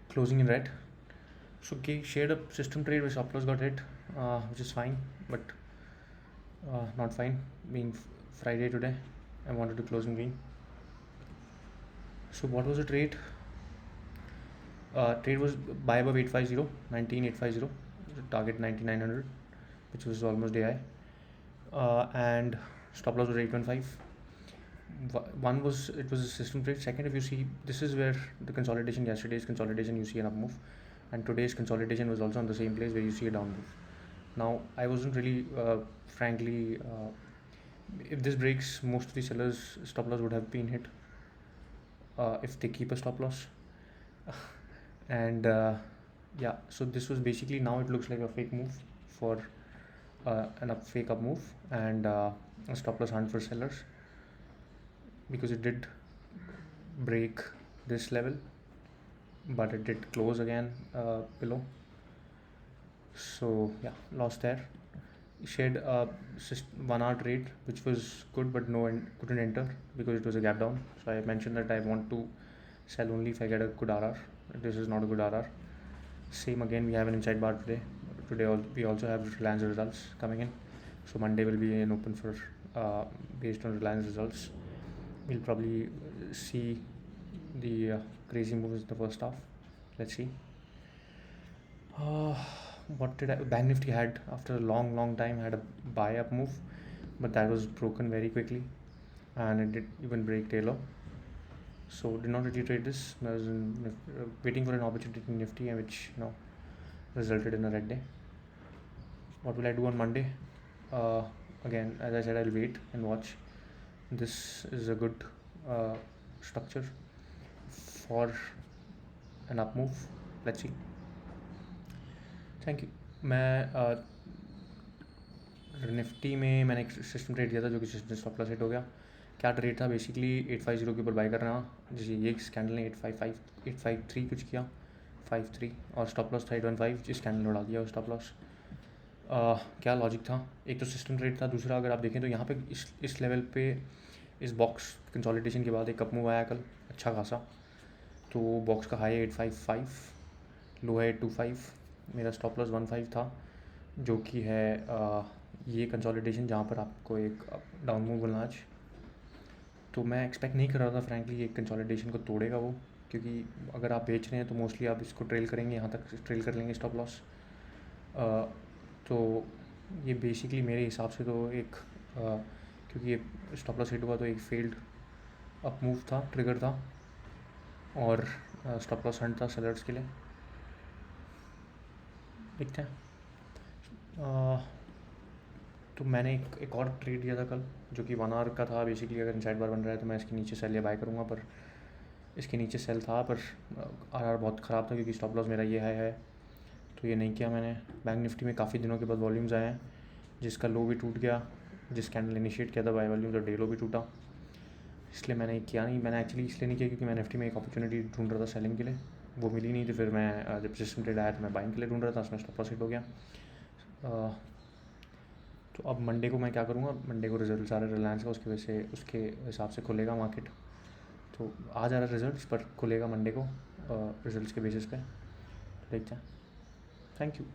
closing in red. So shared a system trade where stop loss got hit, which is fine, but not fine. Being Friday today, I wanted to close in green. So what was the trade? Trade was buy above 850, 19,850, target 9,900, which was almost day high, and stop loss was 815. One was, it was a system trade. Second, if you see, this is where the consolidation, yesterday's consolidation, you see an up move, and today's consolidation was also on the same place where you see a down move. Now I wasn't really frankly, if this breaks, most of the sellers stop loss would have been hit if they keep a stop loss. And yeah, so this was basically, now it looks like a fake move for fake up move, and a stop loss hunt for sellers, because it did break this level, but it did close again below. So yeah, lost there. Shared a 1 hour trade, which was good, but couldn't enter because it was a gap down. So I mentioned that I want to sell only if I get a good RR. This is not a good RR. Same again, we have an inside bar today. We also have Reliance results coming in. So Monday will be an open for based on Reliance results. We'll probably see the crazy moves in the first half. Let's see. What did BankNifty had, after a long time, had a buy up move, but that was broken very quickly, and it did even break day low. So did not really trade this. I was waiting for an opportunity in Nifty, which resulted in a red day. What will I do on Monday? Again, as I said, I'll wait and watch. This is a good structure for an up move. Let's see. Thank you. मैं Nifty में मैंने एक system trade किया था, जो कि system stop loss hit हो गया. क्या ट्रेड था? बेसिकली 850 के ऊपर बाय करना, जैसे ये कैंडल ने 853 कुछ किया, 53, और स्टॉप लॉस था 815, जिस कैंडल ने उड़ा दिया स्टॉप लॉस. क्या लॉजिक था? एक तो सिस्टम ट्रेड था, दूसरा अगर आप देखें तो यहाँ पे इस लेवल पे, इस बॉक्स कंसोलिडेशन के बाद एक अप मूव आया कल अच्छा खासा. तो बॉक्स का हाई 855, लो है 825. मेरा स्टॉप लॉस 15 था, जो कि है ये कंसोलिडेशन जहाँ पर आपको एक डाउन मूव बोलना आज. तो मैं एक्सपेक्ट नहीं कर रहा था फ्रैंकली ये कंसोलिडेशन को तोड़ेगा वो, क्योंकि अगर आप बेच रहे हैं तो मोस्टली आप इसको ट्रेल करेंगे, यहाँ तक ट्रेल कर लेंगे स्टॉप लॉस. तो ये बेसिकली मेरे हिसाब से तो एक क्योंकि ये स्टॉप लॉस हिट हुआ तो एक फेल्ड अप मूव था, ट्रिगर था, और स्टॉप लॉस हंट था सेलर्स के लिए. देखते हैं. तो मैंने एक और ट्रेड दिया था कल, जो कि 1 आवर का था. बेसिकली अगर इनसाइड बार बन रहा है तो मैं इसके नीचे सेल या बाय करूँगा, पर इसके नीचे सेल था, पर आर बहुत ख़राब था क्योंकि स्टॉप लॉस मेरा ये है, तो ये नहीं किया मैंने. बैंक निफ्टी में काफ़ी दिनों के बाद वॉल्यूम्स आए हैं, जिसका लो भी टूट गया, जिस कैंडल इनिशिएट किया था बाय वॉल्यूम, तो डे लो भी टूटा. इसलिए मैंने किया नहीं. मैंने एक्चुअली इसलिए नहीं किया क्योंकि मैं निफ्टी में एक अपॉर्चुनिटी ढूंढ रहा था सेलिंग के लिए, वो मिली नहीं. तो फिर मैं जब सिस्टम ट्रेड आया तो मैं बाइंग के लिए ढूंढ रहा था, उसमें स्टॉप लॉस हिट हो गया. तो अब मंडे को मैं क्या करूँगा? मंडे को रिजल्ट आ रहा है रिलायंस का, उसकी वजह से उसके हिसाब से खुलेगा मार्केट. तो आ जा रहा है रिजल्ट्स, पर खुलेगा मंडे को रिजल्ट्स के बेसिस पे. देखते हैं. Thank you.